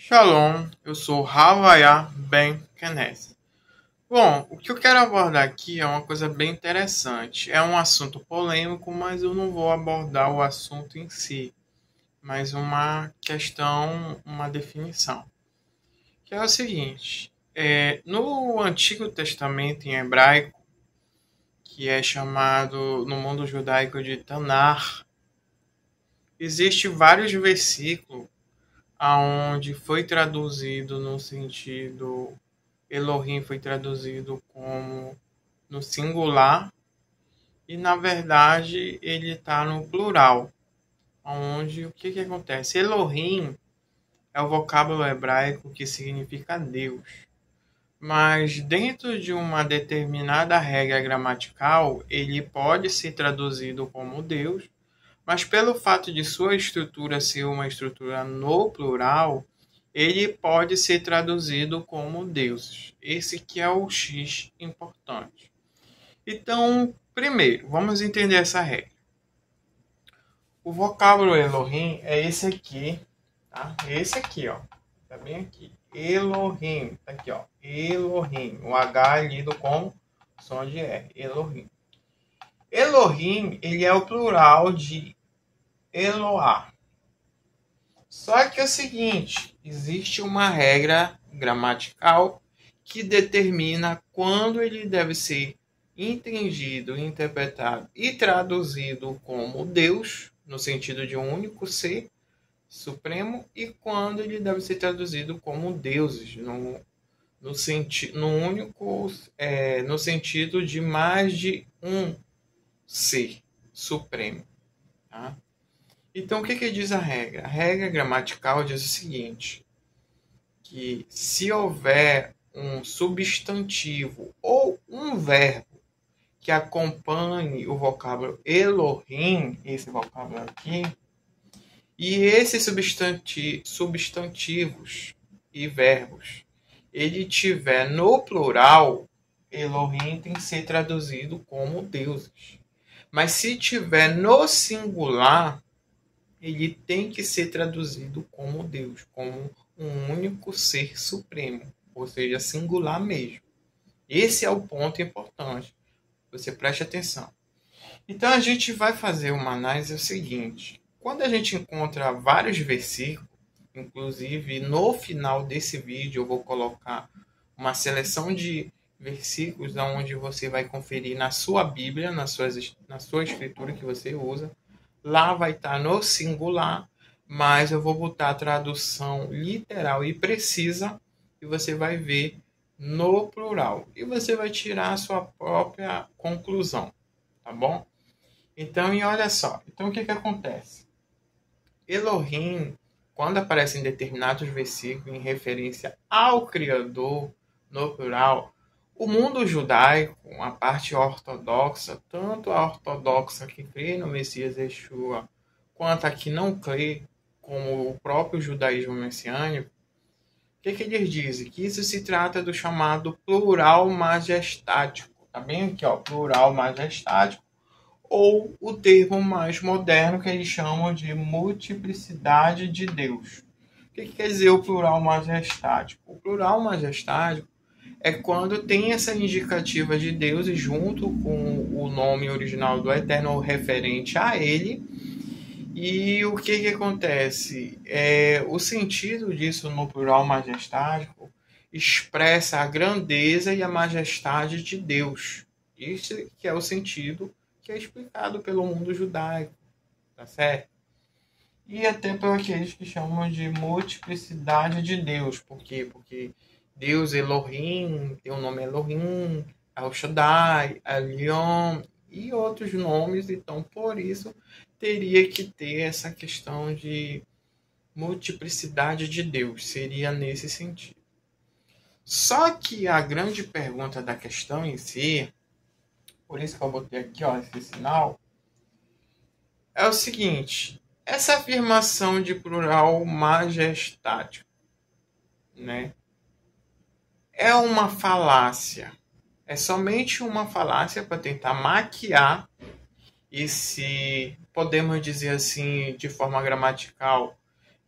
Shalom, eu sou Havaya Ben Kenes. Bom, o que eu quero abordar aqui é uma coisa bem interessante. É um assunto polêmico, mas eu não vou abordar o assunto em si, mas uma questão, uma definição. Que é o seguinte: no Antigo Testamento em hebraico, que é chamado no mundo judaico de Tanar, existe vários versículos aonde foi traduzido no sentido Elohim foi traduzido como no singular e na verdade ele está no plural, onde o que acontece? Elohim é o vocábulo hebraico que significa Deus, mas dentro de uma determinada regra gramatical ele pode ser traduzido como Deus, mas pelo fato de sua estrutura ser uma estrutura no plural, ele pode ser traduzido como deuses. Esse que é o X importante. Então, primeiro, vamos entender essa regra. O vocábulo Elohim é esse aqui, tá? Esse aqui, ó. Tá bem aqui. Elohim, tá aqui, ó. Elohim. O H é lido como som de R. Elohim. Elohim, ele é o plural de Eloá. Só que é o seguinte, existe uma regra gramatical que determina quando ele deve ser entendido, interpretado e traduzido como Deus, no sentido de um único ser supremo, e quando ele deve ser traduzido como deuses, no sentido de mais de um ser supremo. Tá? Então, o que diz a regra? A regra gramatical diz o seguinte, que se houver um substantivo ou um verbo que acompanhe o vocábulo Elohim, esse vocábulo aqui, e esses substantivos e verbos, ele tiver no plural, Elohim tem que ser traduzido como deuses. Mas se tiver no singular, ele tem que ser traduzido como Deus, como um único ser supremo, ou seja, singular mesmo. Esse é o ponto importante. Você preste atenção. Então a gente vai fazer uma análise seguinte. Quando a gente encontra vários versículos, inclusive no final desse vídeo eu vou colocar uma seleção de versículos onde você vai conferir na sua Bíblia, na sua escritura que você usa. Lá vai estar no singular, mas eu vou botar a tradução literal e precisa e você vai ver no plural. E você vai tirar a sua própria conclusão, tá bom? Então, e olha só. Então, o que acontece? Elohim, quando aparece em determinados versículos em referência ao Criador, no plural, o mundo judaico, a parte ortodoxa, tanto a ortodoxa que crê no Messias Yeshua, quanto a que não crê, como o próprio judaísmo messiânico, o que eles dizem? Que isso se trata do chamado plural majestático. Tá bem aqui, ó, plural majestático, ou o termo mais moderno que eles chamam de multiplicidade de Deus. O que quer dizer o plural majestático? O plural majestático é quando tem essa indicativa de Deus junto com o nome original do Eterno referente a ele. E o que acontece? O sentido disso no plural majestático expressa a grandeza e a majestade de Deus. Isso que é o sentido que é explicado pelo mundo judaico, tá certo? E até por aqueles que chamam de multiplicidade de Deus. Por quê? Porque Deus Elohim, tem o nome Elohim, El Shaddai, Elion e outros nomes. Então, por isso, teria que ter essa questão de multiplicidade de Deus. Seria nesse sentido. Só que a grande pergunta da questão em si, por isso que eu botei aqui, ó, esse sinal, é o seguinte: essa afirmação de plural majestático, né, é uma falácia. É somente uma falácia para tentar maquiar esse, podemos dizer assim, de forma gramatical,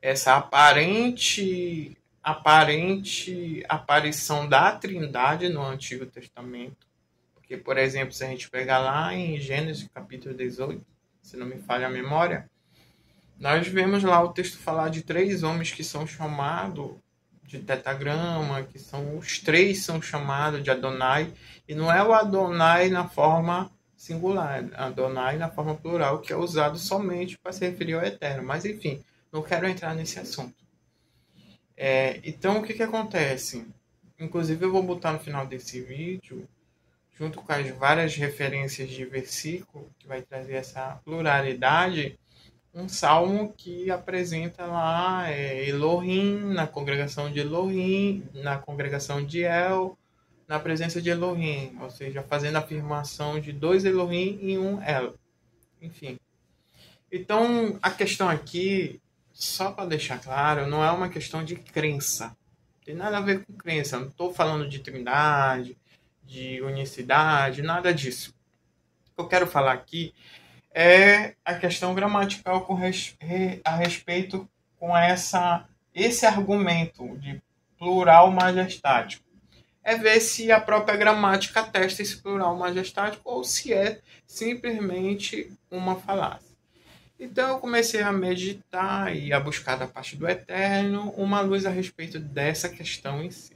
essa aparente aparente aparição da Trindade no Antigo Testamento. Porque, por exemplo, se a gente pegar lá em Gênesis capítulo 18, se não me falha a memória, nós vemos lá o texto falar de 3 homens que são chamados de tetragrama, que são os 3 são chamados de Adonai, e não é o Adonai na forma singular, Adonai na forma plural, que é usado somente para se referir ao Eterno. Mas enfim, não quero entrar nesse assunto. Então, o que acontece? Inclusive, eu vou botar no final desse vídeo, junto com as várias referências de versículo, que vai trazer essa pluralidade, um salmo que apresenta lá Elohim, na congregação de Elohim, na congregação de El, na presença de Elohim, ou seja, fazendo a afirmação de 2 Elohim e 1 El. Enfim. Então, a questão aqui, só para deixar claro, não é uma questão de crença. Não tem nada a ver com crença. Não estou falando de trindade, de unicidade, nada disso. O que eu quero falar aqui é a questão gramatical a respeito com esse argumento de plural majestático. É ver se a própria gramática atesta esse plural majestático ou se é simplesmente uma falácia. Então eu comecei a meditar e a buscar da parte do Eterno uma luz a respeito dessa questão em si.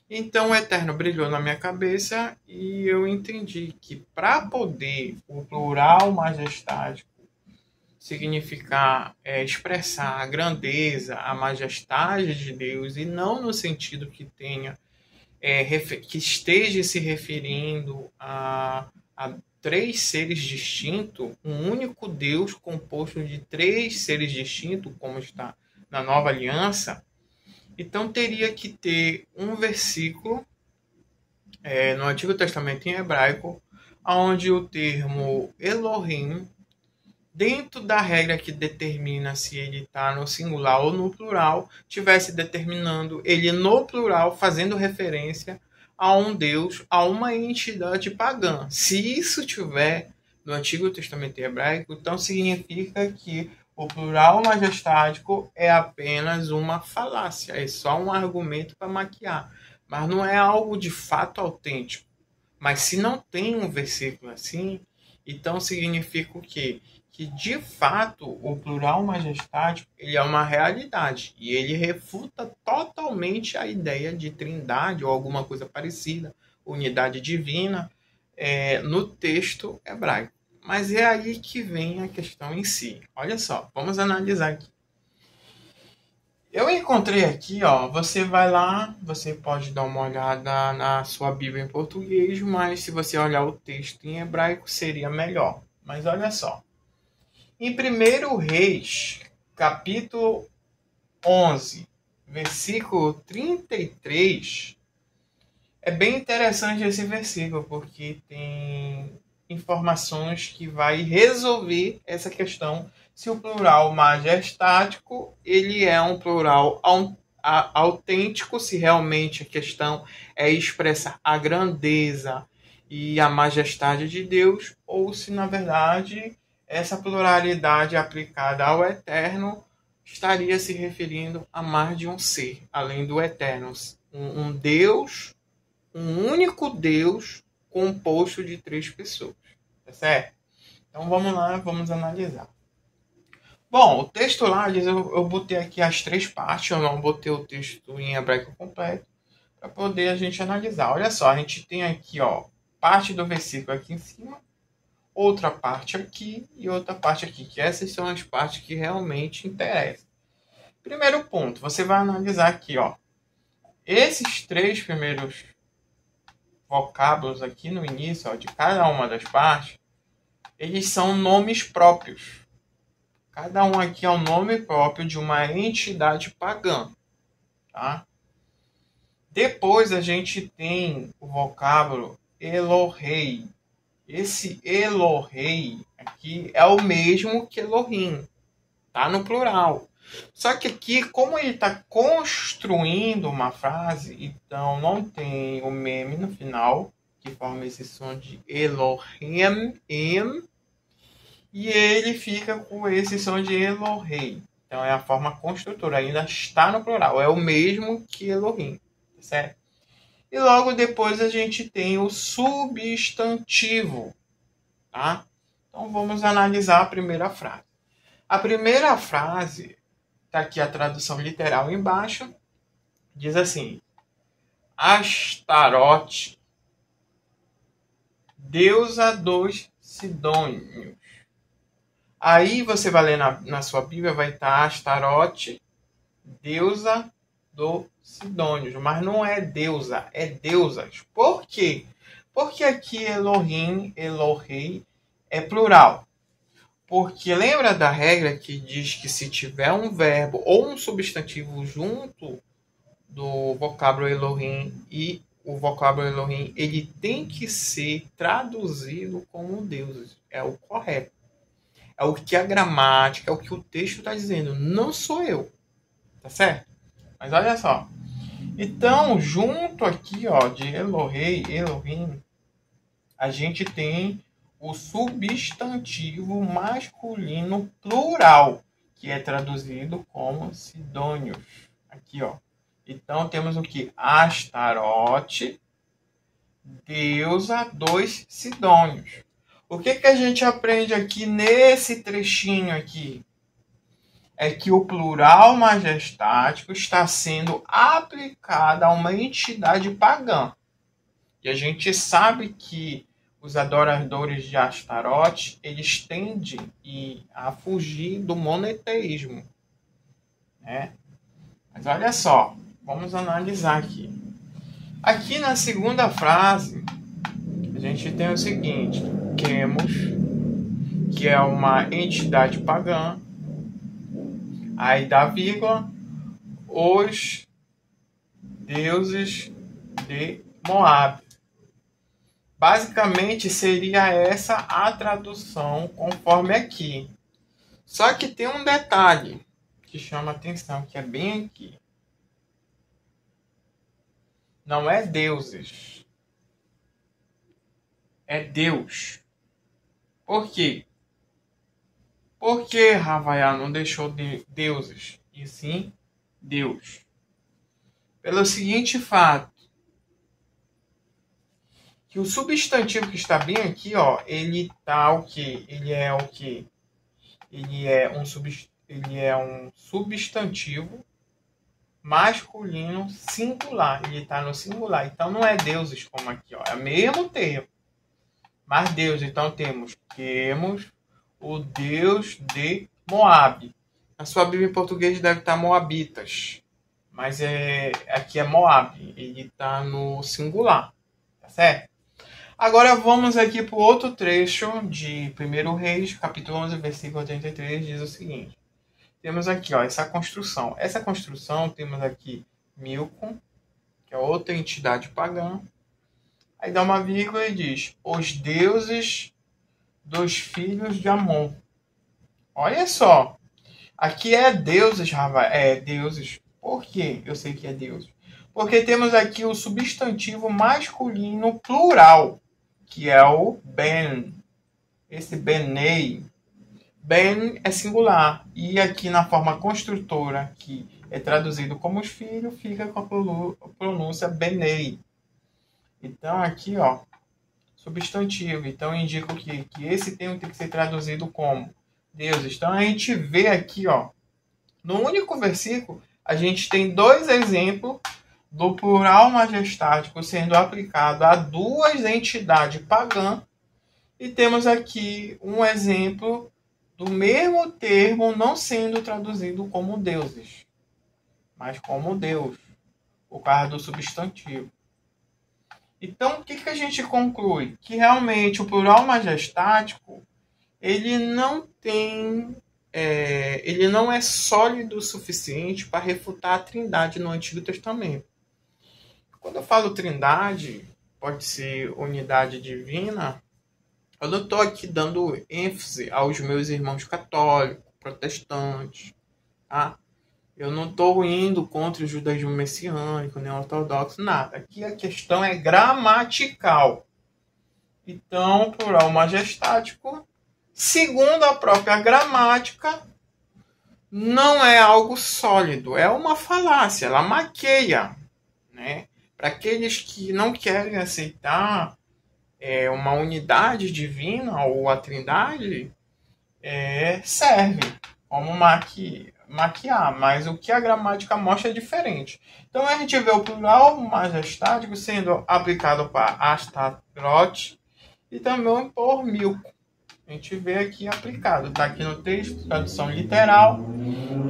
Então o Eterno brilhou na minha cabeça e eu entendi que para poder o plural majestático significar expressar a grandeza, a majestade de Deus, e não no sentido que tenha que esteja se referindo a 3 seres distintos, um único Deus composto de 3 seres distintos, como está na Nova Aliança. Então teria que ter um versículo no Antigo Testamento em hebraico, onde o termo Elohim, dentro da regra que determina se ele está no singular ou no plural, tivesse determinando ele no plural, fazendo referência a um Deus, a uma entidade pagã. Se isso tiver no Antigo Testamento hebraico, então significa que o plural majestático é apenas uma falácia, é só um argumento para maquiar, mas não é algo de fato autêntico. Mas se não tem um versículo assim, então significa o quê? Que de fato o plural majestático ele é uma realidade e ele refuta totalmente a ideia de trindade ou alguma coisa parecida, unidade divina, no texto hebraico. Mas é aí que vem a questão em si. Olha só, vamos analisar aqui. Eu encontrei aqui, você vai lá, você pode dar uma olhada na sua Bíblia em português, mas se você olhar o texto em hebraico seria melhor. Mas olha só. Em 1 Reis, capítulo 11, versículo 33, é bem interessante esse versículo, porque tem informações que vai resolver essa questão se o plural majestático ele é um plural autêntico, se realmente a questão é expressar a grandeza e a majestade de Deus, ou se na verdade essa pluralidade aplicada ao Eterno estaria se referindo a mais de um ser, além do Eterno. Um Deus, um único Deus composto de 3 pessoas. Tá certo? Então vamos lá, vamos analisar. Bom, o texto lá diz, eu botei aqui as 3 partes, eu não botei o texto em hebraico completo, para poder a gente analisar. Olha só, a gente tem aqui, parte do versículo aqui em cima, outra parte aqui e outra parte aqui, que essas são as partes que realmente interessam. Primeiro ponto, você vai analisar aqui, esses 3 primeiros vocábulos aqui no início, de cada uma das partes, eles são nomes próprios. Cada um aqui é um nome próprio de uma entidade pagã, tá? Depois a gente tem o vocábulo Elohei. Esse Elohei aqui é o mesmo que Elohim, tá no plural. Só que aqui, como ele está construindo uma frase, então não tem o meme no final, que forma esse som de Elohim, e ele fica com esse som de Elohei. Então é a forma construtora, ainda está no plural. É o mesmo que Elohim, certo? E logo depois a gente tem o substantivo, tá? Então vamos analisar a primeira frase. A primeira frase, está aqui a tradução literal embaixo, diz assim: Astarote, deusa dos Sidônios. Aí você vai ler na sua Bíblia, vai estar Astarote, deusa dos Sidônios. Mas não é deusa, é deusas. Por quê? Porque aqui Elohim, Elohei, é plural. Porque lembra da regra que diz que se tiver um verbo ou um substantivo junto do vocábulo Elohim e o vocábulo Elohim, ele tem que ser traduzido como deuses. É o correto. É o que a gramática, é o que o texto está dizendo. Não sou eu. Tá certo? Mas olha só. Então, junto aqui, ó, de Elohei, Elohim, a gente tem o substantivo masculino plural, que é traduzido como Sidônios. Aqui, ó. Então, temos o que? Astarote, deusa dos Sidônios. O que a gente aprende aqui nesse trechinho aqui? É que o plural majestático está sendo aplicado a uma entidade pagã. E a gente sabe que os adoradores de Astarote, eles tendem a fugir do monoteísmo, né? Mas olha só, vamos analisar aqui. Aqui na segunda frase, a gente tem o seguinte: Quemos, que é uma entidade pagã, aí dá vírgula, os deuses de Moab. Basicamente seria essa a tradução conforme aqui. Só que tem um detalhe que chama atenção, que é bem aqui. Não é deuses. É Deus. Por quê? Por que Havaiá não deixou de deuses? E sim, Deus. Pelo seguinte fato. Que o substantivo que está bem aqui, ó, ele tá o quê? Ele é o quê? Ele é um substantivo masculino singular. Ele está no singular. Então não é deuses como aqui, ó. É o mesmo termo. Mas Deus, então temos o Deus de Moab. Na sua Bíblia em português deve estar Moabitas. Mas aqui é Moab. Ele está no singular. Tá certo? Agora vamos aqui para o outro trecho de 1 Reis, capítulo 11, versículo 83, diz o seguinte. Temos aqui, ó, essa construção. Essa construção temos aqui Milcom, que é outra entidade pagã. Aí dá uma vírgula e diz: os deuses dos filhos de Amon. Olha só. Aqui é deuses, deuses. Por quê? Eu sei que é deuses. Porque temos aqui o substantivo masculino plural, que é o Ben. Esse Benei. Ben é singular. E aqui na forma construtora, que é traduzido como os filhos, fica com a pronúncia Benei. Então aqui, ó, substantivo. Então indica o quê? Que esse termo tem que ser traduzido como deuses. Então a gente vê aqui, ó, no único versículo, a gente tem dois exemplos do plural majestático sendo aplicado a duas entidades pagãs. E temos aqui um exemplo do mesmo termo não sendo traduzido como deuses, mas como Deus, por causa do substantivo. Então, o que a gente conclui? Que realmente o plural majestático, ele não é sólido o suficiente para refutar a trindade no Antigo Testamento. Quando eu falo trindade, pode ser unidade divina, eu não estou aqui dando ênfase aos meus irmãos católicos, protestantes, tá? Eu não estou indo contra o judaísmo messiânico, nem ortodoxo, nada. Aqui a questão é gramatical. Então, plural majestático, segundo a própria gramática, não é algo sólido, é uma falácia, ela maqueia, né? Para aqueles que não querem aceitar uma unidade divina ou a trindade, serve como maquiar, mas o que a gramática mostra é diferente. Então a gente vê o plural majestático sendo aplicado para Astaroth e também por Milco. A gente vê aqui aplicado, está aqui no texto, tradução literal,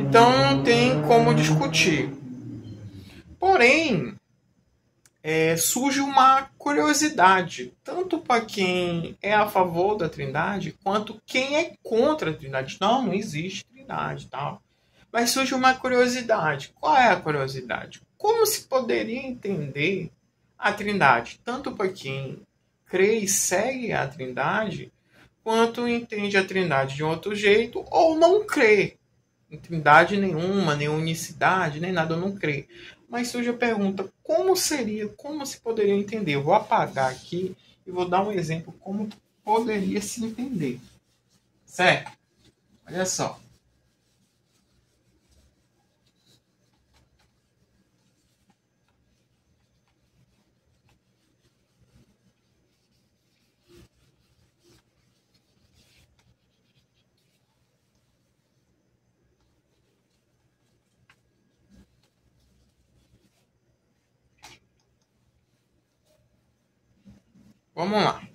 então não tem como discutir. Porém, surge uma curiosidade, tanto para quem é a favor da Trindade, quanto quem é contra a Trindade. Não existe Trindade, tal. Mas surge uma curiosidade. Qual é a curiosidade? Como se poderia entender a Trindade, tanto para quem crê e segue a Trindade, quanto entende a Trindade de outro jeito ou não crê em Trindade nenhuma, nem unicidade, nem nada, eu não crê. Mas surge a pergunta, como se poderia entender? Eu vou apagar aqui e vou dar um exemplo como poderia se entender. Certo? Olha só. Vamos lá.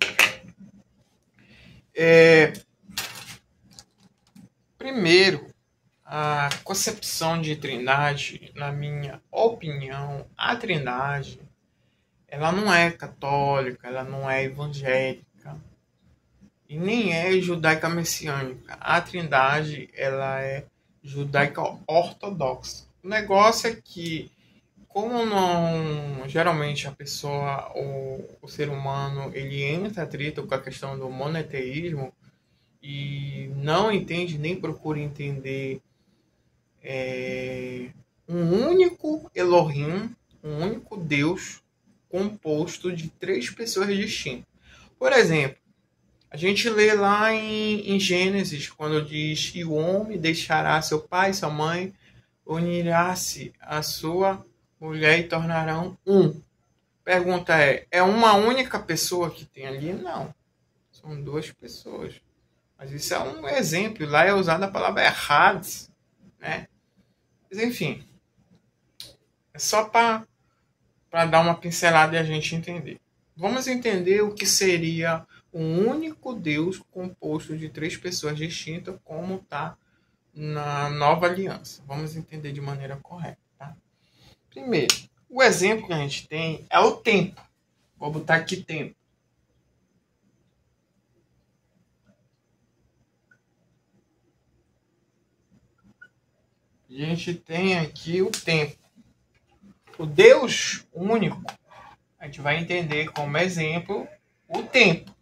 Primeiro, a concepção de Trindade, na minha opinião, a Trindade, ela não é católica, ela não é evangélica e nem é judaica messiânica. A Trindade, ela é judaica ortodoxa. O negócio é que, como não, geralmente a pessoa, o ser humano, ele entra atrito com a questão do monoteísmo e não entende nem procura entender um único Elohim, um único Deus composto de três pessoas distintas. Por exemplo, a gente lê lá em Gênesis, quando diz: e o homem deixará seu pai e sua mãe, unirá-se à sua mulher e tornarão um. Pergunta é uma única pessoa que tem ali? Não. São duas pessoas. Mas isso é um exemplo. Lá é usada a palavra errad, né? Mas enfim, é só para dar uma pincelada e a gente entender. Vamos entender o que seria um único Deus composto de três pessoas distintas, como está na nova aliança. Vamos entender de maneira correta. Tá? Primeiro, o exemplo que a gente tem é o tempo. Vou botar aqui tempo. A gente tem aqui o tempo. O Deus único, a gente vai entender como exemplo o tempo.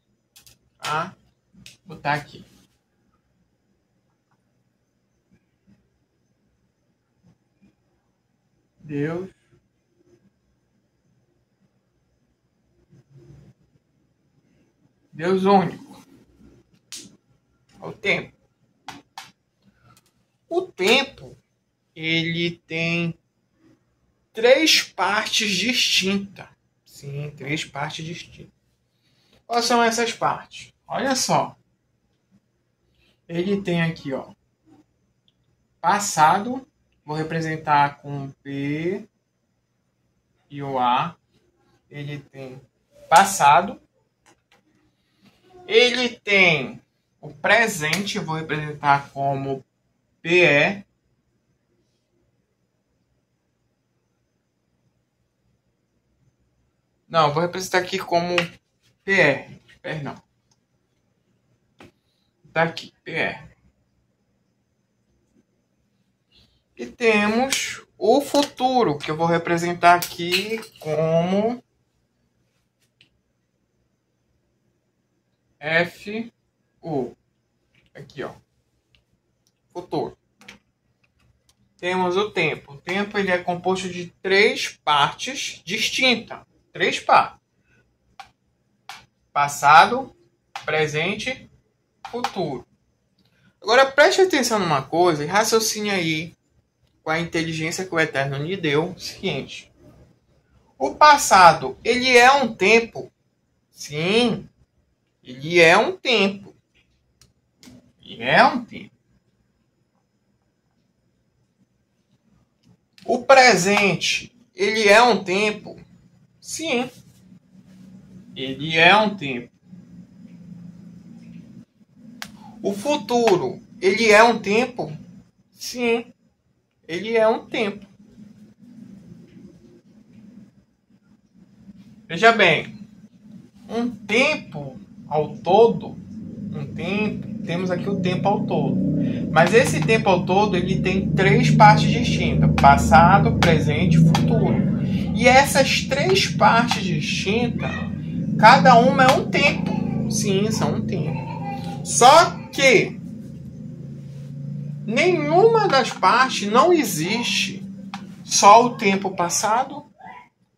Tá? Vou botar aqui. Deus único. O tempo. O tempo, ele tem três partes distintas. Sim, três partes distintas. Quais são essas partes? Olha só. Ele tem aqui, ó, passado, vou representar com P e o A. Ele tem passado. Ele tem o presente, vou representar como PE. Não, vou representar aqui como PR. Perdão. Tá aqui, PR. E temos o futuro, que eu vou representar aqui como FU. Aqui, ó. Futuro. Temos o tempo. O tempo ele é composto de três partes distintas. Três partes. Passado, presente, futuro. Agora preste atenção numa coisa e raciocine aí com a inteligência que o Eterno lhe deu. Seguinte: o passado, ele é um tempo? Sim, ele é um tempo. Ele é um tempo. O presente, ele é um tempo? Sim, ele é um tempo. O futuro, ele é um tempo? Sim, ele é um tempo. Veja bem, um tempo ao todo, temos aqui o tempo ao todo. Mas esse tempo ao todo, ele tem 3 partes distintas: passado, presente e futuro. E essas 3 partes distintas, cada uma é um tempo. Sim, são um tempo. Só que nenhuma das partes não existe só o tempo passado.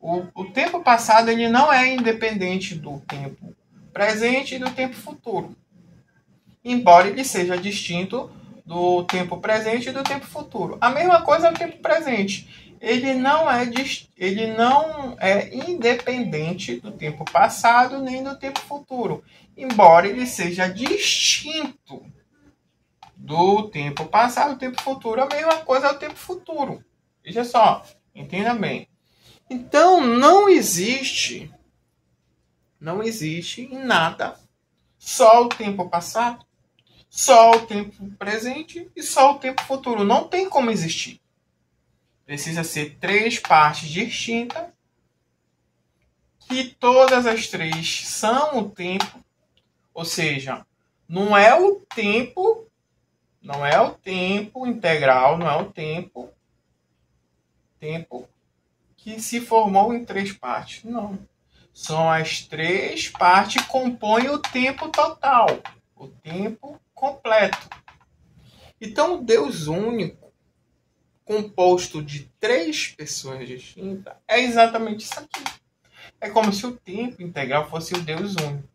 O tempo passado, ele não é independente do tempo presente e do tempo futuro, embora ele seja distinto do tempo presente e do tempo futuro. A mesma coisa é o tempo presente. Ele não é independente do tempo passado nem do tempo futuro, embora ele seja distinto do tempo passado e do tempo futuro. A mesma coisa é o tempo futuro. Veja só, entenda bem. Então, não existe em nada só o tempo passado, só o tempo presente e só o tempo futuro. Não tem como existir. Precisa ser 3 partes distintas, que todas as 3 são o tempo, ou seja, não é o tempo integral, não é o tempo que se formou em 3 partes. Não. São as 3 partes que compõem o tempo total, o tempo completo. Então, o Deus único, composto de 3 pessoas distintas, é exatamente isso aqui. É como se o tempo integral fosse o Deus único.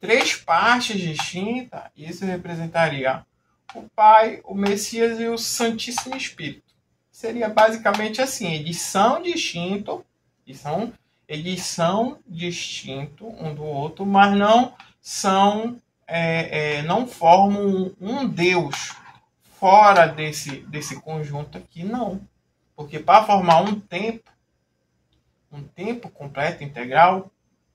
3 partes distintas, isso representaria o Pai, o Messias e o Santíssimo Espírito. Seria basicamente assim: eles são distintos um do outro, mas não não formam um Deus fora desse conjunto aqui, não. Porque para formar um tempo completo, integral,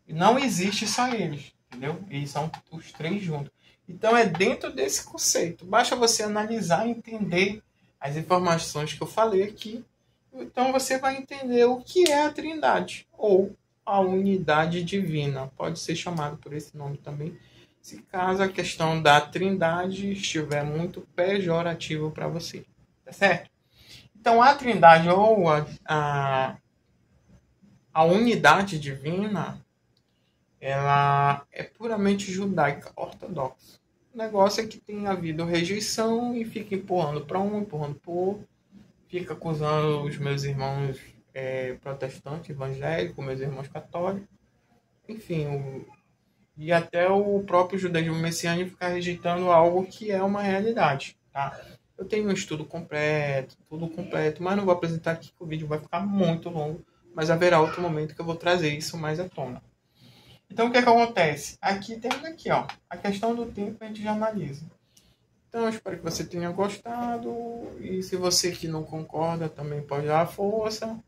não existe só eles, entendeu? Eles são os 3 juntos. Então é dentro desse conceito. Basta você analisar e entender as informações que eu falei aqui. Então você vai entender o que é a Trindade, ou a unidade divina. Pode ser chamado por esse nome também, se caso a questão da Trindade estiver muito pejorativo para você. Tá certo? Então a Trindade, ou a unidade divina, ela é puramente judaica ortodoxa. O negócio é que tem havido rejeição e fica empurrando para um, empurrando para o outro. Fica acusando os meus irmãos protestantes, evangélicos, meus irmãos católicos. Enfim, e até o próprio judaísmo messiânico ficar rejeitando algo que é uma realidade. Tá? Eu tenho um estudo completo, tudo completo, mas não vou apresentar aqui, que o vídeo vai ficar muito longo. Mas haverá outro momento que eu vou trazer isso mais à tona. Então, o que acontece? Aqui temos ó, a questão do tempo, a gente já analisa. Então, eu espero que você tenha gostado. E se você que não concorda, também pode dar a força.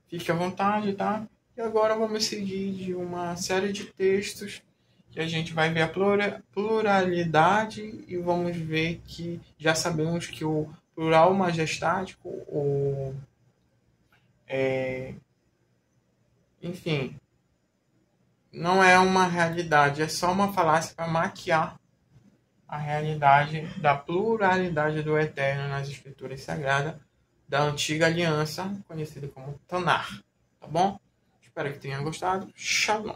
Fique à vontade, tá? E agora vamos seguir de uma série de textos que a gente vai ver a pluralidade e vamos ver que já sabemos que o plural majestático, enfim, não é uma realidade, é só uma falácia para maquiar a realidade da pluralidade do Eterno nas Escrituras Sagradas da Antiga Aliança, conhecida como Tanar. Tá bom? Espero que tenha gostado. Shalom.